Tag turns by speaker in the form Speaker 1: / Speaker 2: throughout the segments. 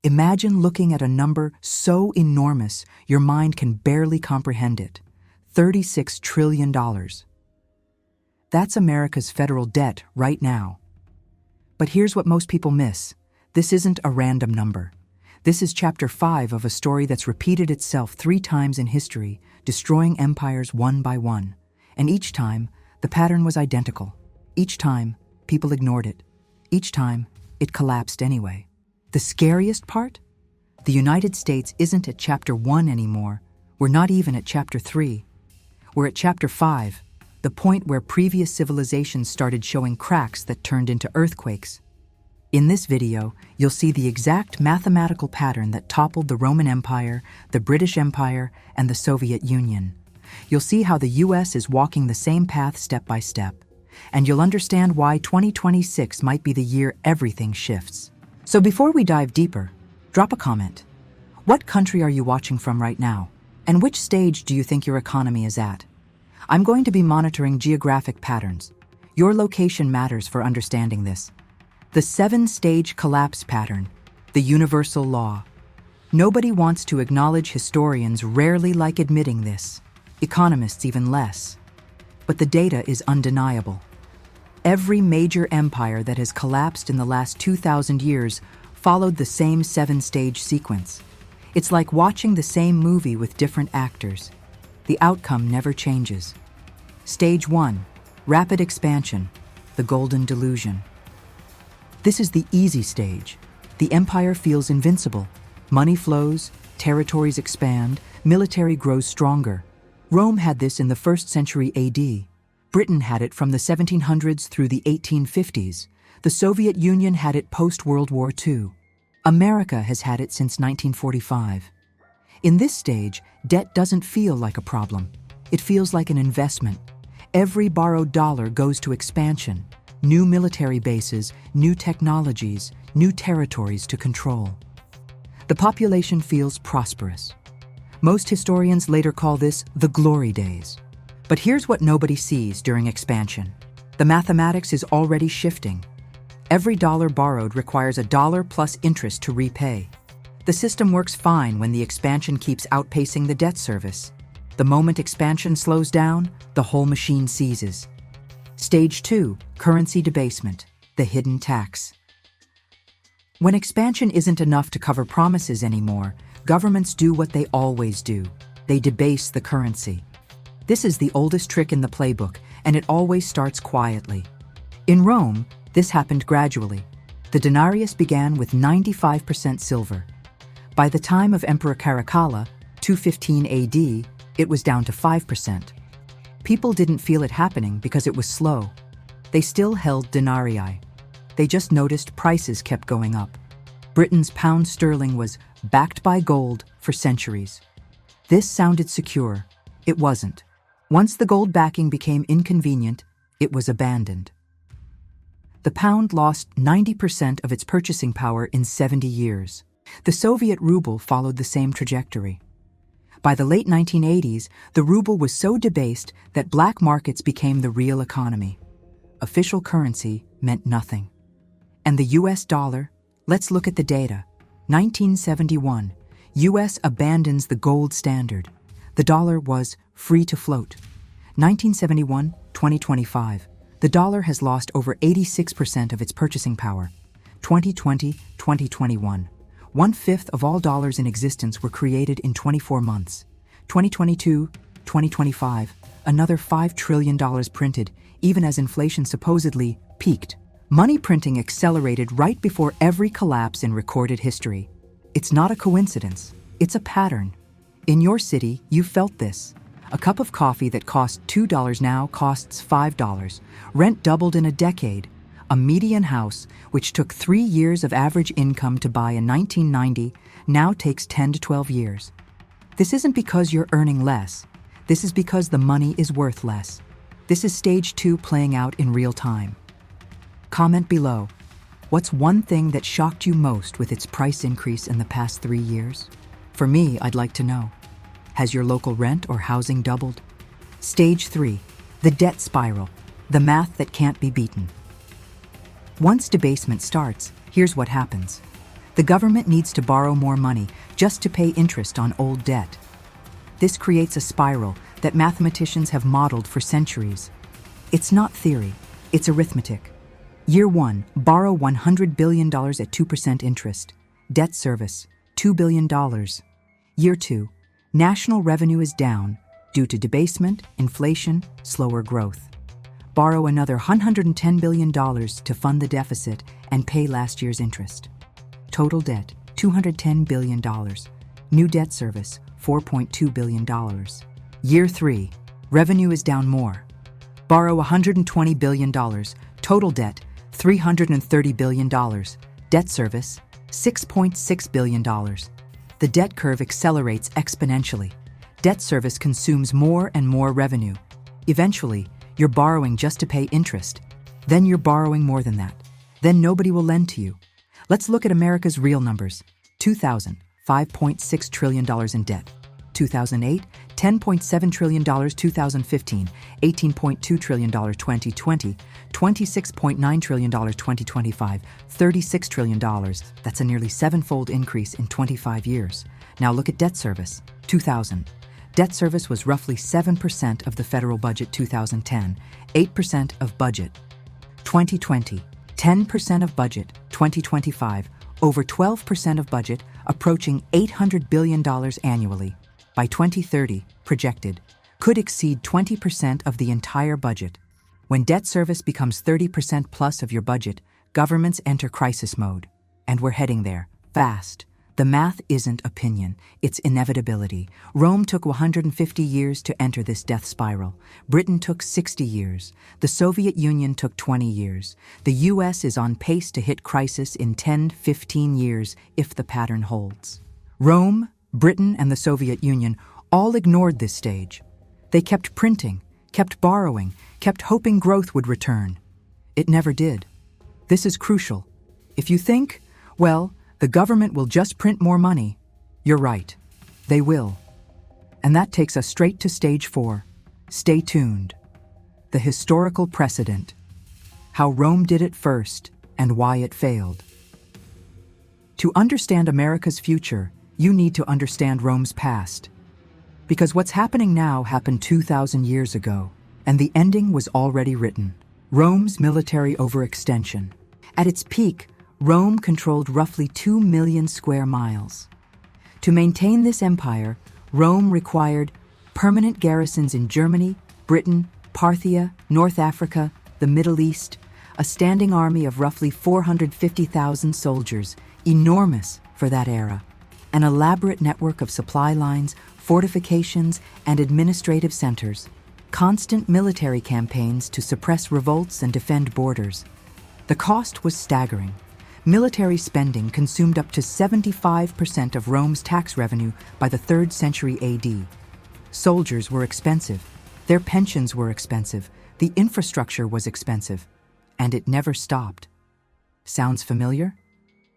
Speaker 1: Imagine looking at a number so enormous your mind can barely comprehend it. $36 trillion. That's America's federal debt right now. But here's what most people miss. This isn't a random number. This is chapter 5 of a story that's repeated itself 3 times in history, destroying empires one by one. And each time, the pattern was identical. Each time, people ignored it. Each time, it collapsed anyway. The scariest part? The United States isn't at chapter 1 anymore. We're not even at chapter 3. We're at chapter 5, the point where previous civilizations started showing cracks that turned into earthquakes. In this video, you'll see the exact mathematical pattern that toppled the Roman Empire, the British Empire, and the Soviet Union. You'll see how the US is walking the same path step by step. And you'll understand why 2026 might be the year everything shifts. So before we dive deeper, drop a comment. What country are you watching from right now? And which stage do you think your economy is at? I'm going to be monitoring geographic patterns. Your location matters for understanding this. The 7-stage collapse pattern, the universal law. Nobody wants to acknowledge, historians rarely like admitting this, economists even less. But the data is undeniable. Every major empire that has collapsed in the last 2,000 years followed the same 7-stage sequence. It's like watching the same movie with different actors. The outcome never changes. Stage 1, rapid expansion, the golden delusion. This is the easy stage. The empire feels invincible. Money flows, territories expand, military grows stronger. Rome had this in the 1st century AD. Britain had it from the 1700s through the 1850s. The Soviet Union had it post-World War II. America has had it since 1945. In this stage, debt doesn't feel like a problem. It feels like an investment. Every borrowed dollar goes to expansion. New military bases, new technologies, new territories to control. The population feels prosperous. Most historians later call this the glory days. But here's what nobody sees during expansion. The mathematics is already shifting. Every dollar borrowed requires $1 plus interest to repay. The system works fine when the expansion keeps outpacing the debt service. The moment expansion slows down, the whole machine seizes. Stage 2, currency debasement, the hidden tax. When expansion isn't enough to cover promises anymore, governments do what they always do. They debase the currency. This is the oldest trick in the playbook, and it always starts quietly. In Rome, this happened gradually. The denarius began with 95% silver. By the time of Emperor Caracalla, 215 AD, it was down to 5%. People didn't feel it happening because it was slow. They still held denarii. They just noticed prices kept going up. Britain's pound sterling was backed by gold for centuries. This sounded secure. It wasn't. Once the gold backing became inconvenient, it was abandoned. The pound lost 90% of its purchasing power in 70 years. The Soviet ruble followed the same trajectory. By the late 1980s, the ruble was so debased that black markets became the real economy. Official currency meant nothing. And the US dollar? Let's look at the data. 1971, US abandons the gold standard. The dollar was free to float. 1971, 2025. The dollar has lost over 86% of its purchasing power. 2020, 2021. 1/5 of all dollars in existence were created in 24 months. 2022, 2025, another $5 trillion printed, even as inflation supposedly peaked. Money printing accelerated right before every collapse in recorded history. It's not a coincidence, it's a pattern. In your city, you felt this. A cup of coffee that cost $2 now costs $5. Rent doubled in a decade. A median house, which took 3 years of average income to buy in 1990, now takes 10 to 12 years. This isn't because you're earning less. This is because the money is worth less. This is stage 2 playing out in real time. Comment below. What's one thing that shocked you most with its price increase in the past 3 years? For me, I'd like to know. Has your local rent or housing doubled? Stage 3, the debt spiral, the math that can't be beaten. Once debasement starts, here's what happens. The government needs to borrow more money just to pay interest on old debt. This creates a spiral that mathematicians have modeled for centuries. It's not theory, it's arithmetic. Year 1, borrow $100 billion at 2% interest. Debt service, $2 billion. Year 2, national revenue is down due to debasement, inflation, slower growth. Borrow another $110 billion to fund the deficit and pay last year's interest. Total debt, $210 billion. New debt service, $4.2 billion. Year 3, revenue is down more. Borrow $120 billion. Total debt, $330 billion. Debt service, $6.6 billion. The debt curve accelerates exponentially. Debt service consumes more and more revenue. Eventually, you're borrowing just to pay interest. Then you're borrowing more than that. Then nobody will lend to you. Let's look at America's real numbers. 2000, $5.6 trillion in debt. 2008, $10.7 trillion. 2015, $18.2 trillion. 2020, $26.9 trillion. 2025, $36 trillion. That's a nearly seven-fold increase in 25 years. Now look at debt service. 2000. Debt service was roughly 7% of the federal budget. 2010, 8% of budget. 2020, 10% of budget. 2025, over 12% of budget, approaching $800 billion annually. By 2030, projected, could exceed 20% of the entire budget. When debt service becomes 30% plus of your budget, governments enter crisis mode. And we're heading there, fast. The math isn't opinion, it's inevitability. Rome took 150 years to enter this death spiral. Britain took 60 years. The Soviet Union took 20 years. The US is on pace to hit crisis in 10-15 years if the pattern holds. Rome, Britain, and the Soviet Union all ignored this stage. They kept printing, kept borrowing, kept hoping growth would return. It never did. This is crucial. If you think, well, the government will just print more money, you're right. They will. And that takes us straight to stage 4. Stay tuned. The historical precedent. How Rome did it first and why it failed. To understand America's future, you need to understand Rome's past. Because what's happening now happened 2,000 years ago, and the ending was already written. Rome's military overextension. At its peak, Rome controlled roughly 2 million square miles. To maintain this empire, Rome required permanent garrisons in Germany, Britain, Parthia, North Africa, the Middle East, a standing army of roughly 450,000 soldiers, enormous for that era, an elaborate network of supply lines, fortifications, and administrative centers, constant military campaigns to suppress revolts and defend borders. The cost was staggering. Military spending consumed up to 75% of Rome's tax revenue by the 3rd century AD. Soldiers were expensive, their pensions were expensive, the infrastructure was expensive, and it never stopped. Sounds familiar?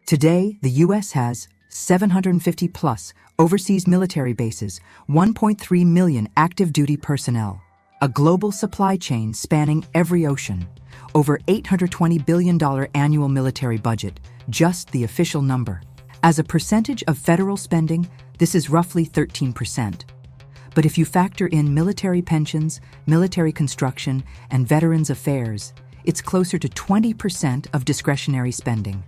Speaker 1: Today, the US has 750 plus overseas military bases, 1.3 million active duty personnel, a global supply chain spanning every ocean, over $820 billion annual military budget, just the official number. As a percentage of federal spending, this is roughly 13%. But if you factor in military pensions, military construction, and veterans affairs, it's closer to 20% of discretionary spending.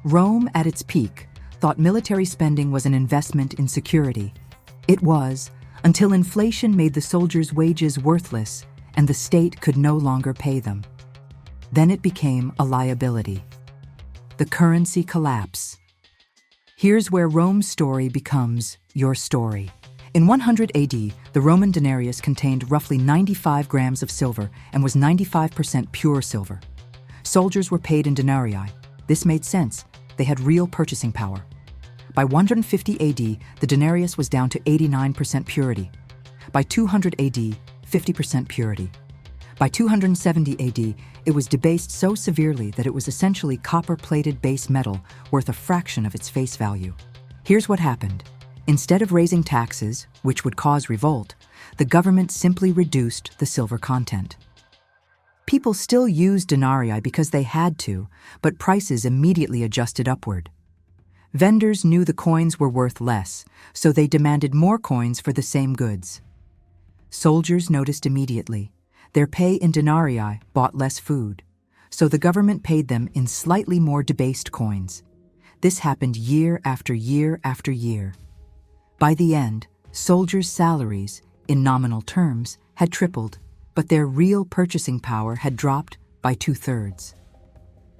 Speaker 1: Rome, at its peak, thought military spending was an investment in security. It was, until inflation made the soldiers' wages worthless and the state could no longer pay them. Then it became a liability. The currency collapse. Here's where Rome's story becomes your story. In 100 AD, the Roman denarius contained roughly 95 grams of silver and was 95% pure silver. Soldiers were paid in denarii. This made sense. They had real purchasing power. By 150 AD, the denarius was down to 89% purity. By 200 AD, 50% purity. By 270 AD, it was debased so severely that it was essentially copper-plated base metal worth a fraction of its face value. Here's what happened. Instead of raising taxes, which would cause revolt, the government simply reduced the silver content. People still used denarii because they had to, but prices immediately adjusted upward. Vendors knew the coins were worth less, so they demanded more coins for the same goods. Soldiers noticed immediately. Their pay in denarii bought less food, so the government paid them in slightly more debased coins. This happened year after year after year. By the end, soldiers' salaries, in nominal terms, had tripled, but their real purchasing power had dropped by 2/3.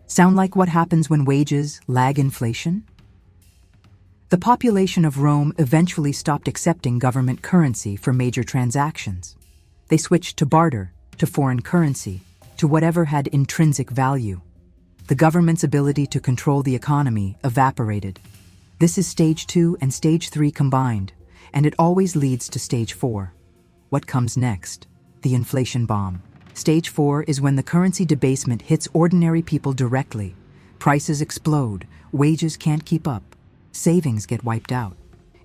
Speaker 1: Sound like what happens when wages lag inflation? The population of Rome eventually stopped accepting government currency for major transactions. They switched to barter, to foreign currency, to whatever had intrinsic value. The government's ability to control the economy evaporated. This is stage 2 and stage 3 combined, and it always leads to stage 4. What comes next? The inflation bomb. Stage 4 is when the currency debasement hits ordinary people directly. Prices explode, wages can't keep up, savings get wiped out.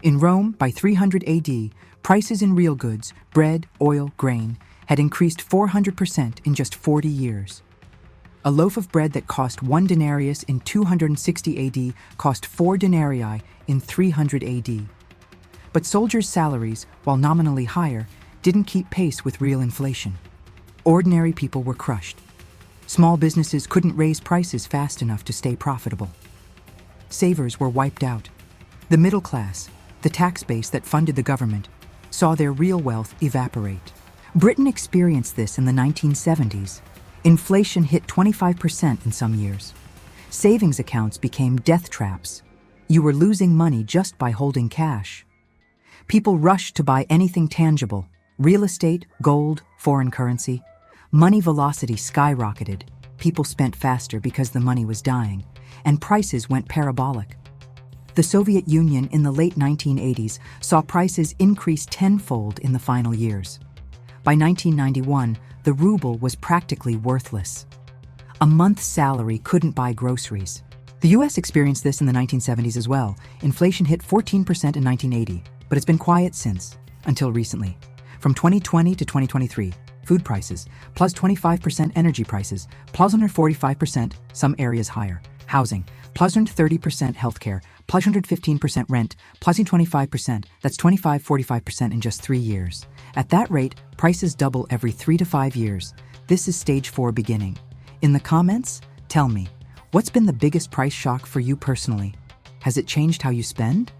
Speaker 1: In Rome, by 300 AD, prices in real goods, bread, oil, grain, had increased 400% in just 40 years. A loaf of bread that cost 1 denarius in 260 AD cost 4 denarii in 300 AD. But soldiers' salaries, while nominally higher, didn't keep pace with real inflation. Ordinary people were crushed. Small businesses couldn't raise prices fast enough to stay profitable. Savers were wiped out. The middle class, the tax base that funded the government, saw their real wealth evaporate. Britain experienced this in the 1970s. Inflation hit 25% in some years. Savings accounts became death traps. You were losing money just by holding cash. People rushed to buy anything tangible: real estate, gold, foreign currency. Money velocity skyrocketed. People spent faster because the money was dying, and prices went parabolic. The Soviet Union in the late 1980s saw prices increase tenfold in the final years. By 1991, the ruble was practically worthless. A month's salary couldn't buy groceries. The US experienced this in the 1970s as well. Inflation hit 14% in 1980, but it's been quiet since, until recently. From 2020 to 2023, food prices, plus 25%, energy prices, plus 145%, some areas higher, housing, plus 130%, healthcare, plus 115% rent, plus 25%, that's 45% in just 3 years. At that rate, prices double every 3 to 5 years. This is stage 4 beginning. In the comments, tell me, what's been the biggest price shock for you personally? Has it changed how you spend?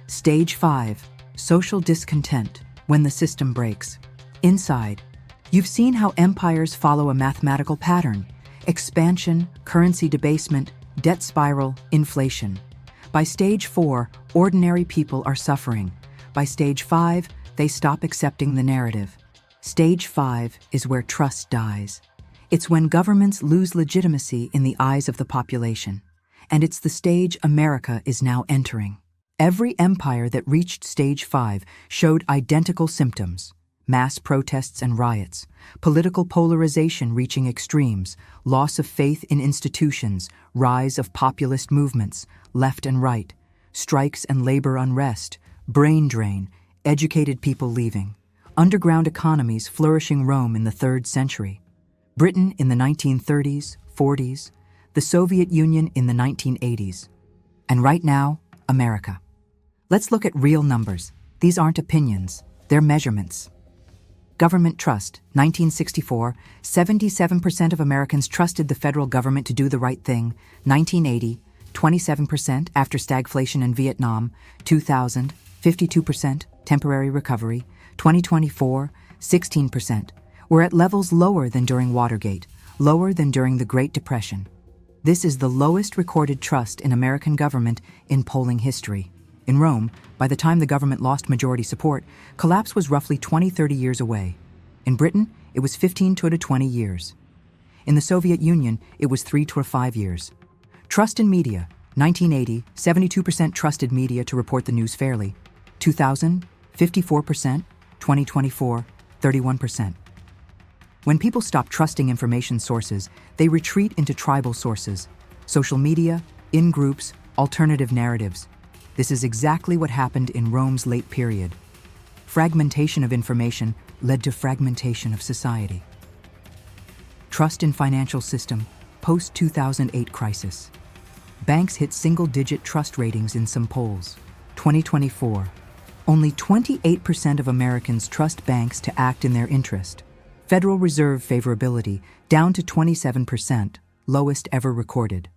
Speaker 1: Stage 5, social discontent, when the system breaks. Inside, you've seen how empires follow a mathematical pattern: expansion, currency debasement, debt spiral, inflation. By stage 4, ordinary people are suffering. By stage 5, they stop accepting the narrative. Stage 5 is where trust dies. It's when governments lose legitimacy in the eyes of the population. And it's the stage America is now entering. Every empire that reached stage 5 showed identical symptoms: mass protests and riots, political polarization reaching extremes, loss of faith in institutions, rise of populist movements, left and right, strikes and labor unrest, brain drain, educated people leaving, underground economies flourishing. Rome in the 3rd century, Britain in the 1930s, 40s, the Soviet Union in the 1980s, and right now, America. Let's look at real numbers. These aren't opinions, they're measurements. Government trust. 1964, 77% of Americans trusted the federal government to do the right thing. 1980, 27% after stagflation in Vietnam. 2000, 52%, temporary recovery. 2024, 16%. We're at levels lower than during Watergate, lower than during the Great Depression. This is the lowest recorded trust in American government in polling history. In Rome, by the time the government lost majority support, collapse was roughly 20-30 years away. In Britain, it was 15 to 20 years. In the Soviet Union, it was 3 to 5 years. Trust in media. 1980, 72% trusted media to report the news fairly. 2000, 54%. 2024, 31%. When people stop trusting information sources, they retreat into tribal sources: social media, in-groups, alternative narratives. This is exactly what happened in Rome's late period. Fragmentation of information led to fragmentation of society. Trust in financial system, post-2008 crisis. Banks hit single-digit trust ratings in some polls. 2024. Only 28% of Americans trust banks to act in their interest. Federal Reserve favorability down to 27%, lowest ever recorded.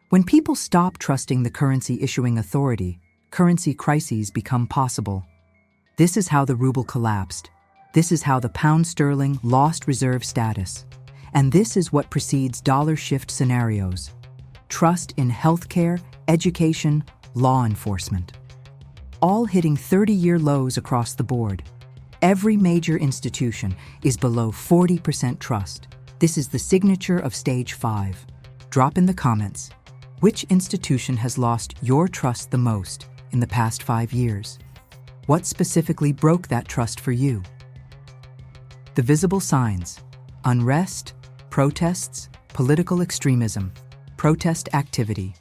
Speaker 1: When people stop trusting the currency issuing authority, currency crises become possible. This is how the ruble collapsed. This is how the pound sterling lost reserve status. And this is what precedes dollar shift scenarios. Trust in healthcare, education, law enforcement. All hitting 30-year lows across the board. Every major institution is below 40% trust. This is the signature of Stage 5. Drop in the comments. Which institution has lost your trust the most in the past 5 years? What specifically broke that trust for you? The visible signs: unrest, protests, political extremism, protest activity.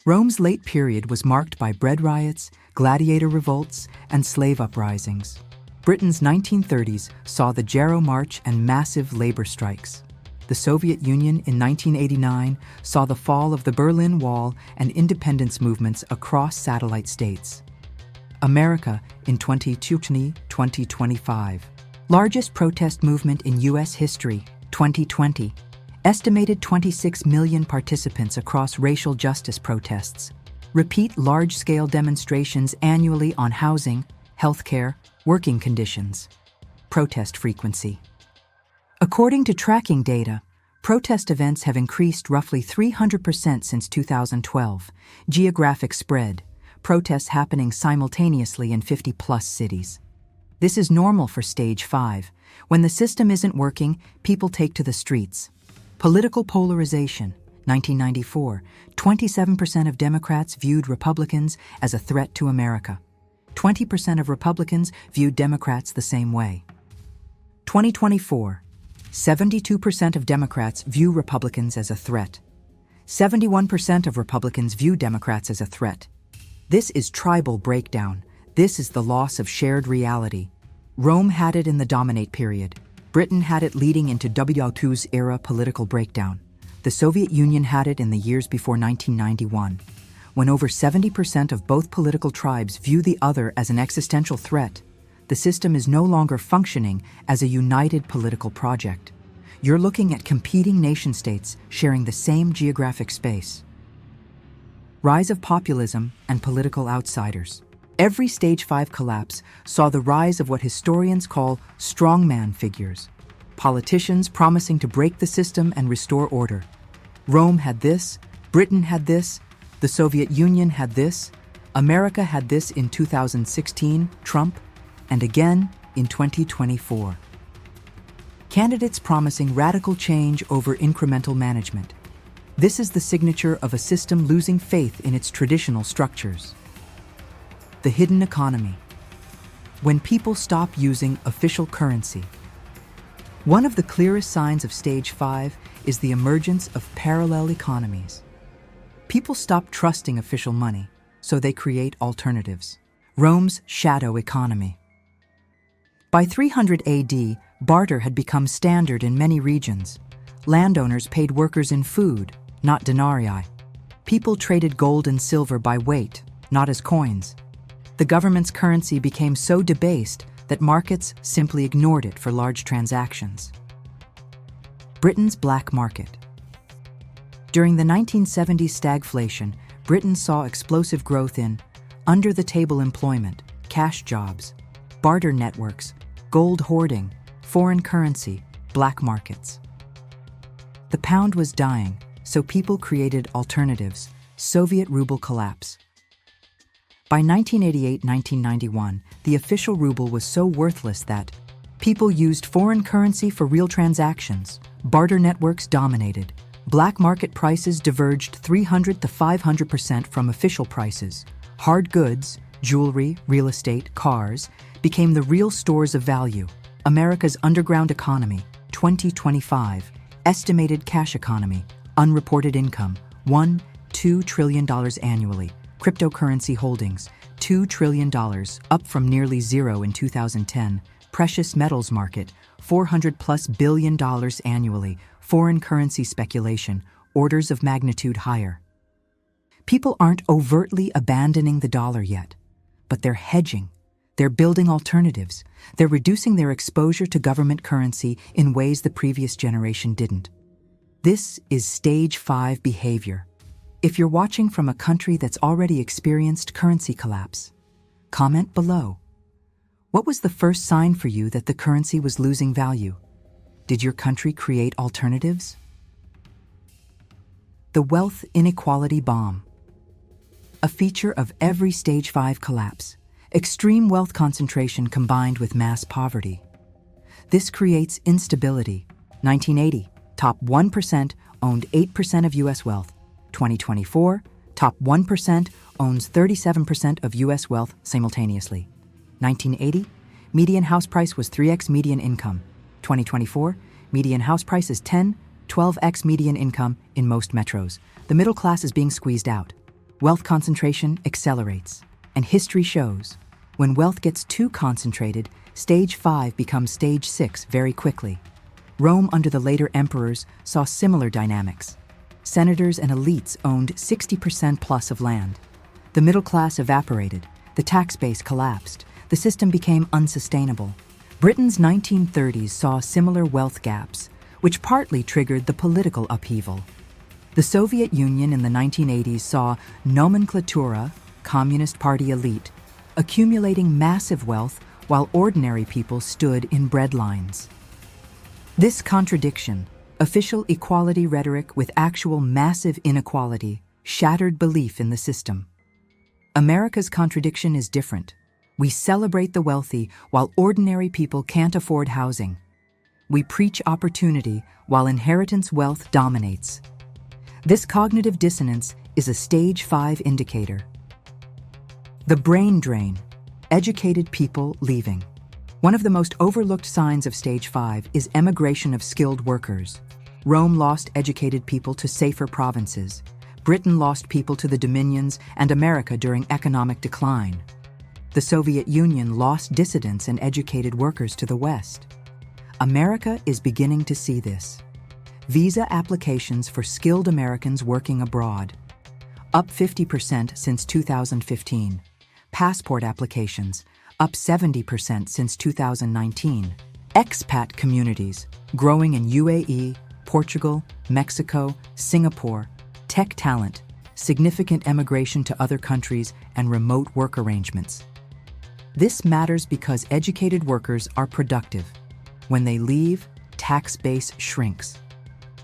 Speaker 1: Rome's late period was marked by bread riots, gladiator revolts, and slave uprisings. Britain's 1930s saw the Jarrow March and massive labor strikes. The Soviet Union in 1989 saw the fall of the Berlin Wall and independence movements across satellite states. America in 2020-2025. Largest protest movement in U.S. history, 2020. Estimated 26 million participants across racial justice protests. Repeat large-scale demonstrations annually on housing, healthcare, working conditions. Protest frequency. According to tracking data, protest events have increased roughly 300% since 2012. Geographic spread. Protests happening simultaneously in 50-plus cities. This is normal for Stage 5. When the system isn't working, people take to the streets. Political polarization. 1994, 27% of Democrats viewed Republicans as a threat to America. 20% of Republicans viewed Democrats the same way. 2024, 72% of Democrats view Republicans as a threat. 71% of Republicans view Democrats as a threat. This is tribal breakdown. This is the loss of shared reality. Rome had it in the dominate period. Britain had it leading into WO2's era political breakdown. The Soviet Union had it in the years before 1991. When over 70% of both political tribes view the other as an existential threat, the system is no longer functioning as a united political project. You're looking at competing nation-states sharing the same geographic space. Rise of populism and political outsiders. Every Stage 5 collapse saw the rise of what historians call strongman figures, politicians promising to break the system and restore order. Rome had this, Britain had this, the Soviet Union had this, America had this in 2016, Trump, and again in 2024. Candidates promising radical change over incremental management. This is the signature of a system losing faith in its traditional structures. The hidden economy. When people stop using official currency. One of the clearest signs of Stage 5 is the emergence of parallel economies. People stop trusting official money, so they create alternatives. Rome's shadow economy. By 300 AD, barter had become standard in many regions. Landowners paid workers in food, not denarii. People traded gold and silver by weight, not as coins. The government's currency became so debased that markets simply ignored it for large transactions. Britain's black market. During the 1970s stagflation, Britain saw explosive growth in under-the-table employment, cash jobs, barter networks, gold hoarding, foreign currency, black markets. The pound was dying, so people created alternatives. Soviet ruble collapse. By 1988-1991, the official ruble was so worthless that people used foreign currency for real transactions. Barter networks dominated. Black market prices diverged 300 to 500% from official prices. Hard goods, jewelry, real estate, cars became the real stores of value. America's underground economy, 2025, estimated cash economy, unreported income, $1-2 trillion annually. Cryptocurrency holdings, $2 trillion, up from nearly zero in 2010. Precious metals market, $400+ billion annually, foreign currency speculation, orders of magnitude higher. People aren't overtly abandoning the dollar yet, but they're hedging. They're building alternatives. They're reducing their exposure to government currency in ways the previous generation didn't. This is stage 5 behavior. If you're watching from a country that's already experienced currency collapse, comment below. What was the first sign for you that the currency was losing value? Did your country create alternatives? The wealth inequality bomb. A feature of every stage 5 collapse. Extreme wealth concentration combined with mass poverty. This creates instability. 1980, top 1% owned 8% of U.S. wealth. 2024, top 1% owns 37% of U.S. wealth simultaneously. 1980, median house price was 3x median income. 2024, median house price is 12x median income in most metros. The middle class is being squeezed out. Wealth concentration accelerates. And history shows, when wealth gets too concentrated, stage 5 becomes stage 6 very quickly. Rome under the later emperors saw similar dynamics. Senators and elites owned 60% plus of land. The middle class evaporated, the tax base collapsed, the system became unsustainable. Britain's 1930s saw similar wealth gaps, which partly triggered the political upheaval. The Soviet Union in the 1980s saw nomenklatura, Communist Party elite, accumulating massive wealth while ordinary people stood in breadlines. This contradiction, official equality rhetoric with actual massive inequality, shattered belief in the system. America's contradiction is different. We celebrate the wealthy while ordinary people can't afford housing. We preach opportunity while inheritance wealth dominates. This cognitive dissonance is a stage 5 indicator. The brain drain, educated people leaving. One of the most overlooked signs of stage 5 is emigration of skilled workers. Rome lost educated people to safer provinces. Britain lost people to the dominions and America during economic decline. The Soviet Union lost dissidents and educated workers to the West. America is beginning to see this. Visa applications for skilled Americans working abroad, up 50% since 2015. Passport applications, up 70% since 2019. Expat communities, growing in UAE, Portugal, Mexico, Singapore. Tech talent, significant emigration to other countries, and remote work arrangements. This matters because educated workers are productive. When they leave, tax base shrinks.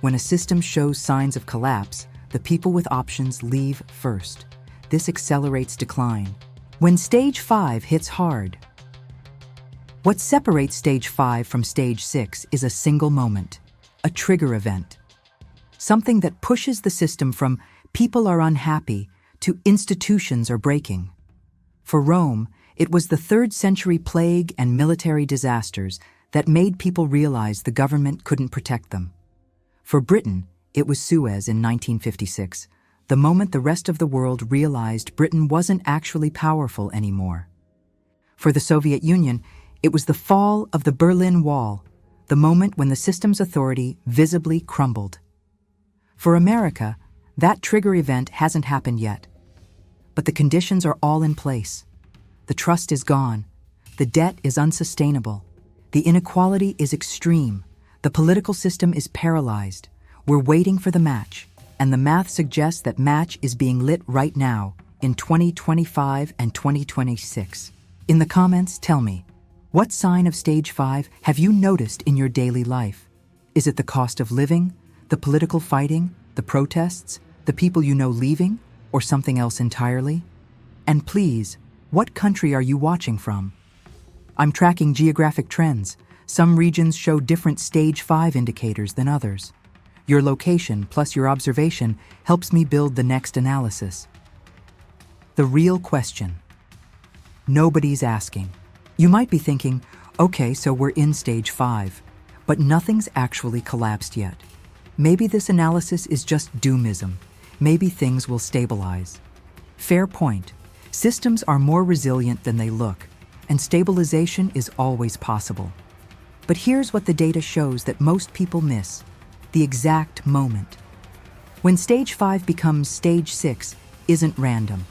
Speaker 1: When a system shows signs of collapse, the people with options leave first. This accelerates decline. When stage 5 hits hard. What separates stage 5 from stage 6 is a single moment, a trigger event. Something that pushes the system from people are unhappy to institutions are breaking. For Rome, it was the 3rd century plague and military disasters that made people realize the government couldn't protect them. For Britain, it was Suez in 1956, the moment the rest of the world realized Britain wasn't actually powerful anymore. For the Soviet Union, it was the fall of the Berlin Wall, the moment when the system's authority visibly crumbled. For America, that trigger event hasn't happened yet. But the conditions are all in place. The trust is gone. The debt is unsustainable. The inequality is extreme. The political system is paralyzed. We're waiting for the match. And the math suggests that match is being lit right now, in 2025 and 2026. In the comments, tell me, what sign of stage 5 have you noticed in your daily life? Is it the cost of living, the political fighting, the protests, the people you know leaving, or something else entirely? And please, what country are you watching from? I'm tracking geographic trends. Some regions show different stage 5 indicators than others. Your location plus your observation helps me build the next analysis. The real question. Nobody's asking. You might be thinking, okay, so we're in stage 5, but nothing's actually collapsed yet. Maybe this analysis is just doomism. Maybe things will stabilize. Fair point. Systems are more resilient than they look, and stabilization is always possible. But here's what the data shows that most people miss: the exact moment. When stage 5 becomes stage 6 isn't random.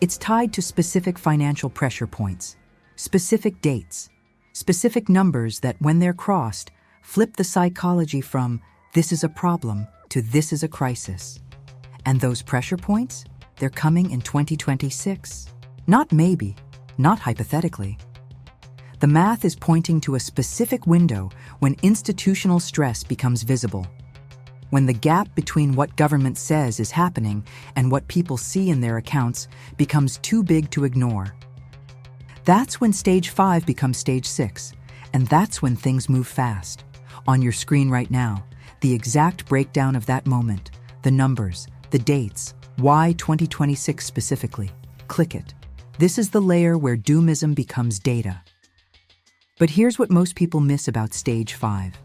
Speaker 1: It's tied to specific financial pressure points, specific dates, specific numbers that, when they're crossed, flip the psychology from "this is a problem" to "this is a crisis." And those pressure points? They're coming in 2026. Not maybe, not hypothetically. The math is pointing to a specific window when institutional stress becomes visible, when the gap between what government says is happening and what people see in their accounts becomes too big to ignore. That's when stage 5 becomes stage 6, and that's when things move fast. On your screen right now, the exact breakdown of that moment, the numbers, the dates, why 2026 specifically. Click it. This is the layer where doomism becomes data. But here's what most people miss about stage 5.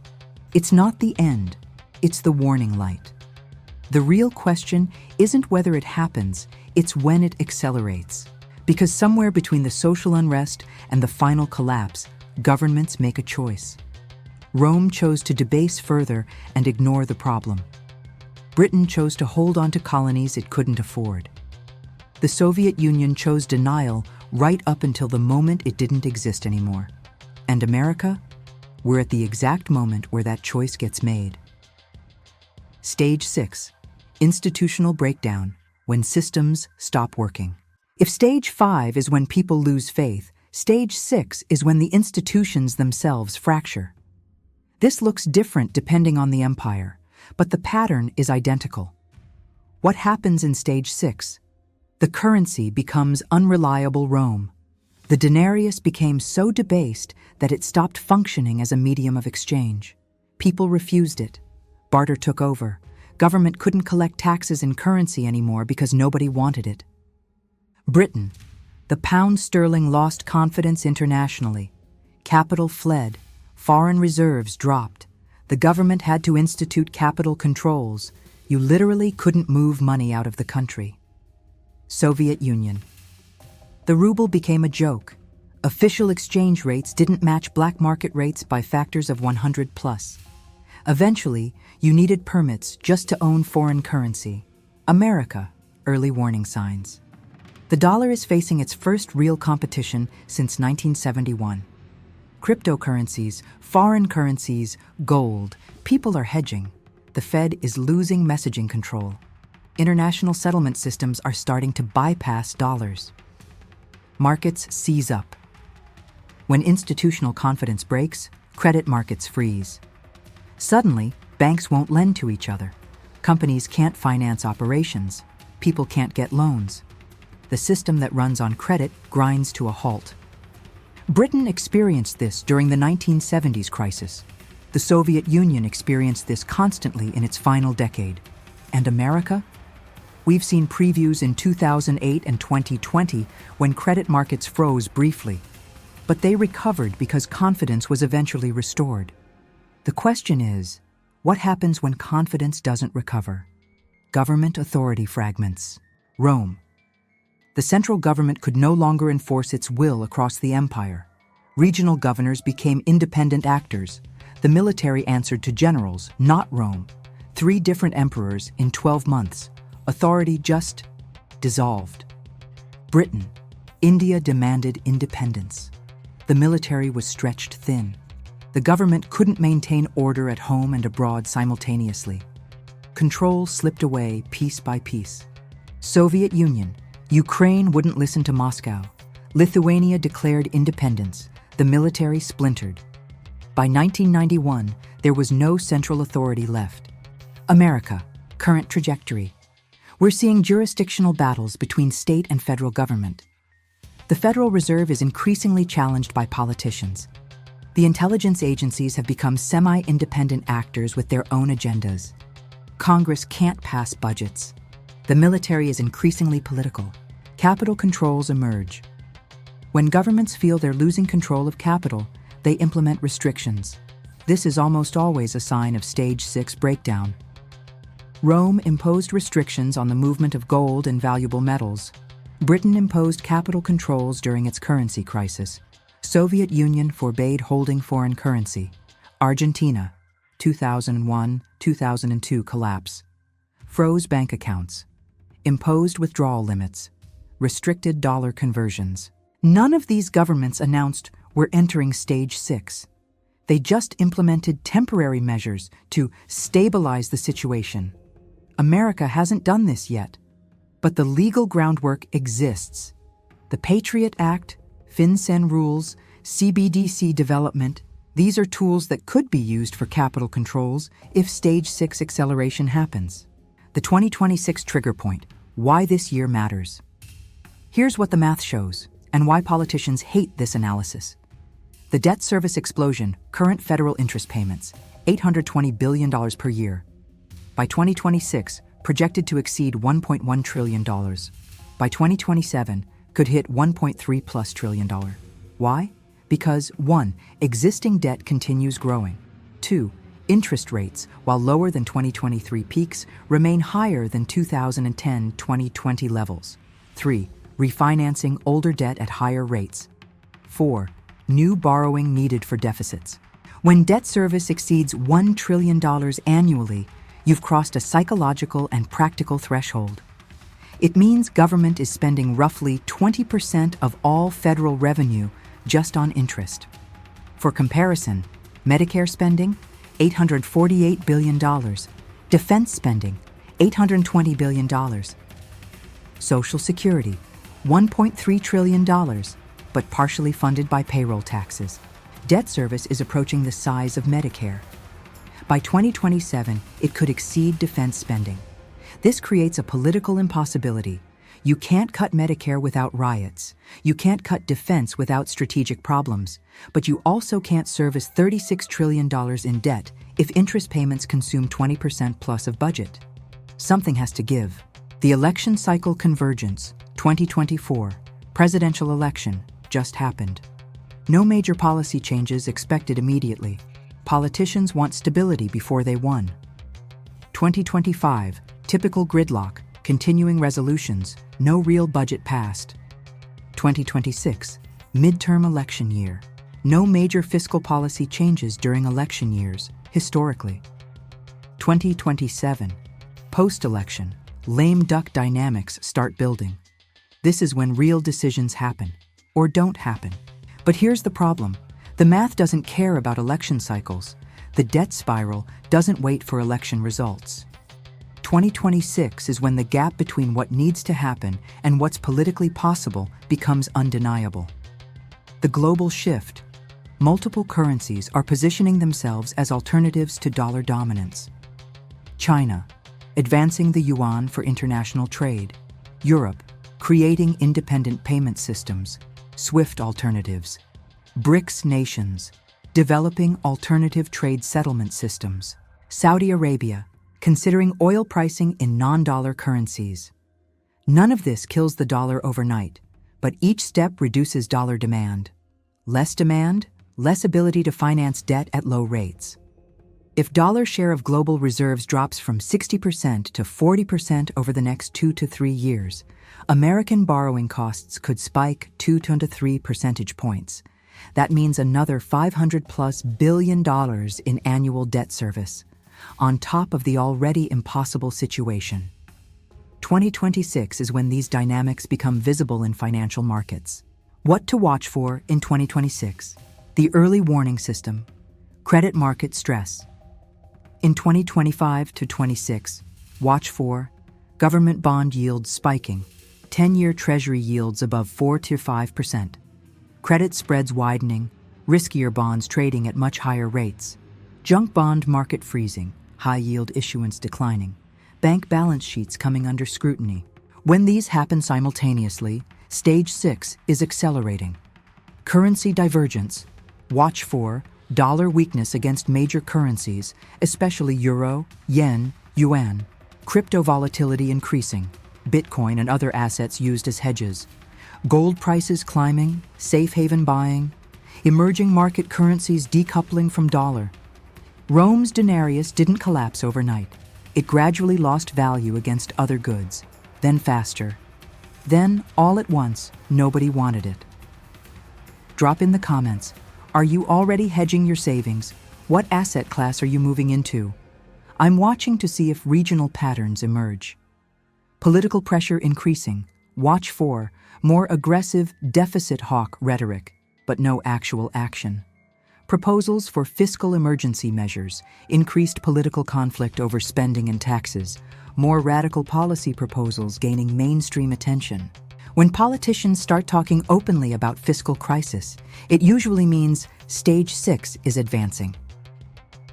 Speaker 1: It's not the end, it's the warning light. The real question isn't whether it happens, it's when it accelerates. Because somewhere between the social unrest and the final collapse, governments make a choice. Rome chose to debase further and ignore the problem. Britain chose to hold on to colonies it couldn't afford. The Soviet Union chose denial right up until the moment it didn't exist anymore. And America? We're at the exact moment where that choice gets made. Stage 6. Institutional breakdown, when systems stop working. If stage 5 is when people lose faith, stage 6 is when the institutions themselves fracture. This looks different depending on the empire, but the pattern is identical. What happens in stage 6? The currency becomes unreliable Rome. The denarius became so debased that it stopped functioning as a medium of exchange. People refused it. Barter took over. Government couldn't collect taxes in currency anymore because nobody wanted it. Britain. The pound sterling lost confidence internationally. Capital fled. Foreign reserves dropped. The government had to institute capital controls. You literally couldn't move money out of the country. Soviet Union. The ruble became a joke. Official exchange rates didn't match black market rates by factors of 100 plus. Eventually, you needed permits just to own foreign currency. America, early warning signs. The dollar is facing its first real competition since 1971. Cryptocurrencies, foreign currencies, gold, people are hedging. The Fed is losing messaging control. International settlement systems are starting to bypass dollars. Markets seize up. When institutional confidence breaks, credit markets freeze. Suddenly, banks won't lend to each other. Companies can't finance operations. People can't get loans. The system that runs on credit grinds to a halt. Britain experienced this during the 1970s crisis. The Soviet Union experienced this constantly in its final decade. And America? We've seen previews in 2008 and 2020 when credit markets froze briefly. But they recovered because confidence was eventually restored. The question is, what happens when confidence doesn't recover? Government authority fragments. Rome. The central government could no longer enforce its will across the empire. Regional governors became independent actors. The military answered to generals, not Rome. 3 different emperors in 12 months. Authority just dissolved. Britain. India demanded independence. The military was stretched thin. The government couldn't maintain order at home and abroad simultaneously. Control slipped away piece by piece. Soviet Union. Ukraine wouldn't listen to Moscow. Lithuania declared independence. The military splintered. By 1991, there was no central authority left. America. Current trajectory. We're seeing jurisdictional battles between state and federal government. The Federal Reserve is increasingly challenged by politicians. The intelligence agencies have become semi-independent actors with their own agendas. Congress can't pass budgets. The military is increasingly political. Capital controls emerge. When governments feel they're losing control of capital, they implement restrictions. This is almost always a sign of stage 6 breakdown. Rome imposed restrictions on the movement of gold and valuable metals. Britain imposed capital controls during its currency crisis. Soviet Union forbade holding foreign currency. Argentina, 2001-2002 collapse. Froze bank accounts. Imposed withdrawal limits. Restricted dollar conversions. None of these governments announced we're entering stage 6. They just implemented temporary measures to stabilize the situation. America hasn't done this yet, but the legal groundwork exists. The Patriot Act, FinCEN rules, CBDC development, these are tools that could be used for capital controls if stage 6 acceleration happens. The 2026 trigger point, why this year matters. Here's what the math shows and why politicians hate this analysis. The debt service explosion, current federal interest payments, $820 billion per year. By 2026, projected to exceed $1.1 trillion. By 2027, could hit $1.3+ trillion. Why? Because 1. Existing debt continues growing. 2. Interest rates, while lower than 2023 peaks, remain higher than 2010-2020 levels. 3. Refinancing older debt at higher rates. 4. New borrowing needed for deficits. When debt service exceeds $1 trillion annually, you've crossed a psychological and practical threshold. It means government is spending roughly 20% of all federal revenue just on interest. For comparison, Medicare spending, $848 billion. Defense spending, $820 billion. Social Security, $1.3 trillion, but partially funded by payroll taxes. Debt service is approaching the size of Medicare. By 2027, it could exceed defense spending. This creates a political impossibility. You can't cut Medicare without riots. You can't cut defense without strategic problems. But you also can't service $36 trillion in debt if interest payments consume 20% plus of budget. Something has to give. The election cycle convergence, 2024, presidential election, just happened. No major policy changes expected immediately. Politicians want stability before they won. 2025, typical gridlock, continuing resolutions, no real budget passed. 2026, midterm election year. No major fiscal policy changes during election years, historically. 2027, post-election, lame duck dynamics start building. This is when real decisions happen, or don't happen. But here's the problem. The math doesn't care about election cycles. The debt spiral doesn't wait for election results. 2026 is when the gap between what needs to happen and what's politically possible becomes undeniable. The global shift. Multiple currencies are positioning themselves as alternatives to dollar dominance. China, advancing the yuan for international trade. Europe, creating independent payment systems, SWIFT alternatives. BRICS nations, developing alternative trade settlement systems. Saudi Arabia, considering oil pricing in non-dollar currencies. None of this kills the dollar overnight, but each step reduces dollar demand. Less demand, less ability to finance debt at low rates. If dollar share of global reserves drops from 60% to 40% over the next 2 to 3 years, American borrowing costs could spike 2 to 3 percentage points. That means another $500+ billion in annual debt service, on top of the already impossible situation. 2026 is when these dynamics become visible in financial markets. What to watch for in 2026? The early warning system, credit market stress. In 2025 to 26, watch for government bond yields spiking, 10-year Treasury yields above 4 to 5%, credit spreads widening, riskier bonds trading at much higher rates, junk bond market freezing, high-yield issuance declining, bank balance sheets coming under scrutiny. When these happen simultaneously, stage 6 is accelerating. Currency divergence. Watch for dollar weakness against major currencies, especially euro, yen, yuan. Crypto volatility increasing. Bitcoin and other assets used as hedges. Gold prices climbing, safe haven buying. Emerging market currencies decoupling from dollar. Rome's denarius didn't collapse overnight. It gradually lost value against other goods, then faster. Then, all at once, nobody wanted it. Drop in the comments. Are you already hedging your savings? What asset class are you moving into? I'm watching to see if regional patterns emerge. Political pressure increasing. Watch for more aggressive deficit hawk rhetoric, but no actual action. Proposals for fiscal emergency measures, increased political conflict over spending and taxes, more radical policy proposals gaining mainstream attention. When politicians start talking openly about fiscal crisis, it usually means stage 6 is advancing.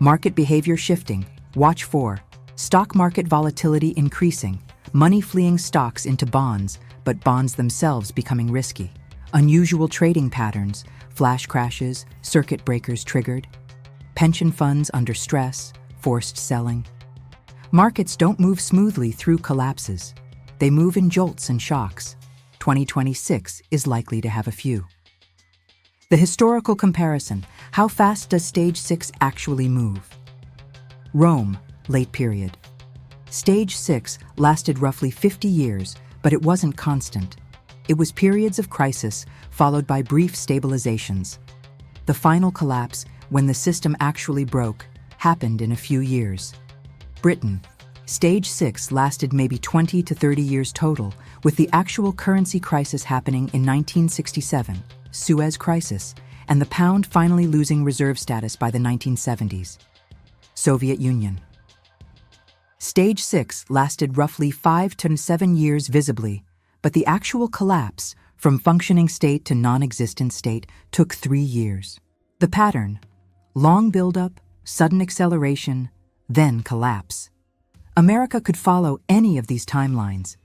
Speaker 1: Market behavior shifting. Watch for stock market volatility increasing, money fleeing stocks into bonds, but bonds themselves becoming risky. Unusual trading patterns, flash crashes, circuit breakers triggered, pension funds under stress, forced selling. Markets don't move smoothly through collapses. They move in jolts and shocks. 2026 is likely to have a few. The historical comparison. How fast does stage 6 actually move? Rome, late period. Stage 6 lasted roughly 50 years, but it wasn't constant. It was periods of crisis followed by brief stabilizations. The final collapse, when the system actually broke, happened in a few years. Britain. Stage 6 lasted maybe 20 to 30 years total, with the actual currency crisis happening in 1967, Suez Crisis, and the pound finally losing reserve status by the 1970s. Soviet Union. Stage 6 lasted roughly 5 to 7 years visibly, but the actual collapse, from functioning state to non-existent state, took 3 years. The pattern: long buildup, sudden acceleration, then collapse. America could follow any of these timelines,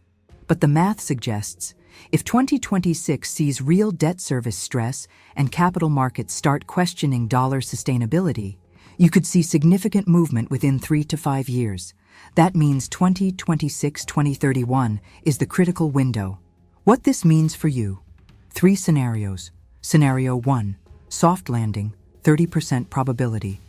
Speaker 1: but the math suggests if 2026 sees real debt service stress and capital markets start questioning dollar sustainability, you could see significant movement within 3 to 5 years. That means 2026-2031 is the critical window. What this means for you: 3 scenarios. Scenario 1, soft landing, 30% probability.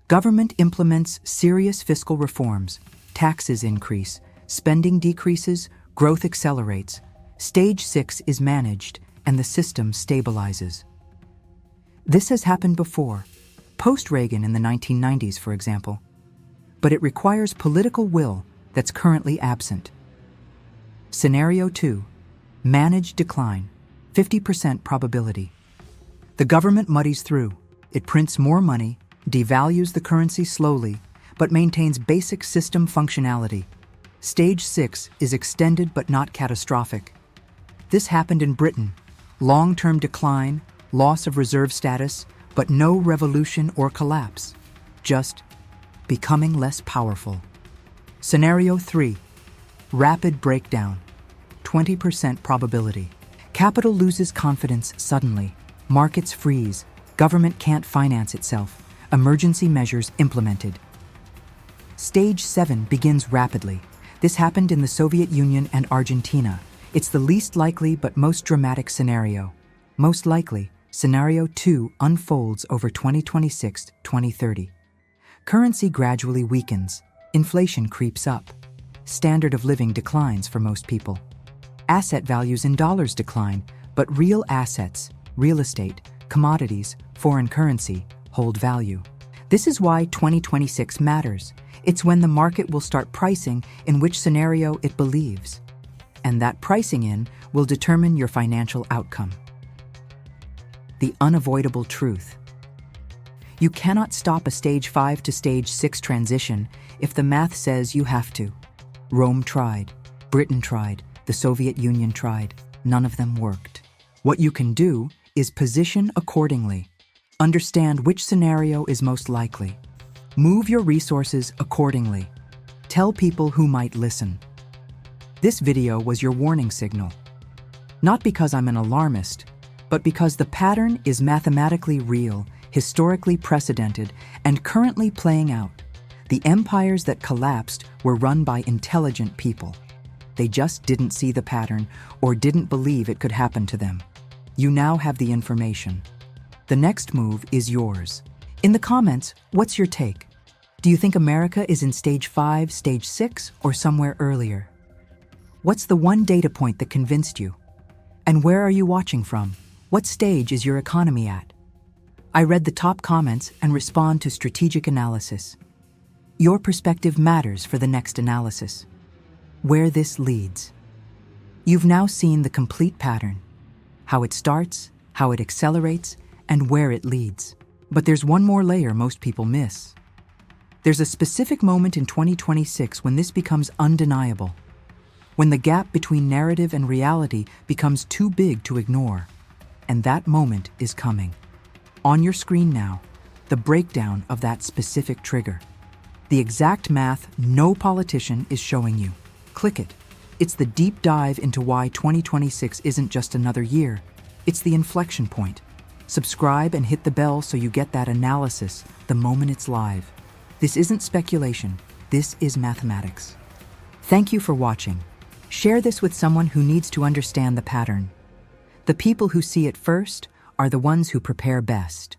Speaker 1: Government implements serious fiscal reforms, taxes increase, spending decreases, growth accelerates. Stage 6 is managed, and the system stabilizes. This has happened before, post-Reagan in the 1990s, for example. But it requires political will that's currently absent. Scenario 2, managed decline, 50% probability. The government muddies through. It prints more money, devalues the currency slowly, but maintains basic system functionality. Stage 6 is extended but not catastrophic. This happened in Britain. Long-term decline, loss of reserve status, but no revolution or collapse. Just becoming less powerful. Scenario 3, rapid breakdown, 20% probability. Capital loses confidence suddenly. Markets freeze. Government can't finance itself. Emergency measures implemented. Stage 7 begins rapidly. This happened in the Soviet Union and Argentina. It's the least likely but most dramatic scenario. Most likely, Scenario 2 unfolds over 2026-2030. Currency gradually weakens. Inflation creeps up. Standard of living declines for most people. Asset values in dollars decline, but real assets, real estate, commodities, foreign currency, hold value. This is why 2026 matters. It's when the market will start pricing in which scenario it believes. And that pricing in will determine your financial outcome. The unavoidable truth. You cannot stop a stage 5 to stage 6 transition if the math says you have to. Rome tried, Britain tried, the Soviet Union tried. None of them worked. What you can do is position accordingly. Understand which scenario is most likely. Move your resources accordingly. Tell people who might listen. This video was your warning signal. Not because I'm an alarmist, but because the pattern is mathematically real, historically precedented, and currently playing out. The empires that collapsed were run by intelligent people. They just didn't see the pattern or didn't believe it could happen to them. You now have the information. The next move is yours. In the comments, what's your take? Do you think America is in stage 5, stage 6, or somewhere earlier? What's the one data point that convinced you? And where are you watching from? What stage is your economy at? I read the top comments and respond to strategic analysis. Your perspective matters for the next analysis. Where this leads. You've now seen the complete pattern, how it starts, how it accelerates, and where it leads. But there's one more layer most people miss. There's a specific moment in 2026 when this becomes undeniable, when the gap between narrative and reality becomes too big to ignore. And that moment is coming. On your screen now, the breakdown of that specific trigger. The exact math no politician is showing you. Click it. It's the deep dive into why 2026 isn't just another year. It's the inflection point. Subscribe and hit the bell so you get that analysis the moment it's live. This isn't speculation. This is mathematics. Thank you for watching. Share this with someone who needs to understand the pattern. The people who see it first are the ones who prepare best.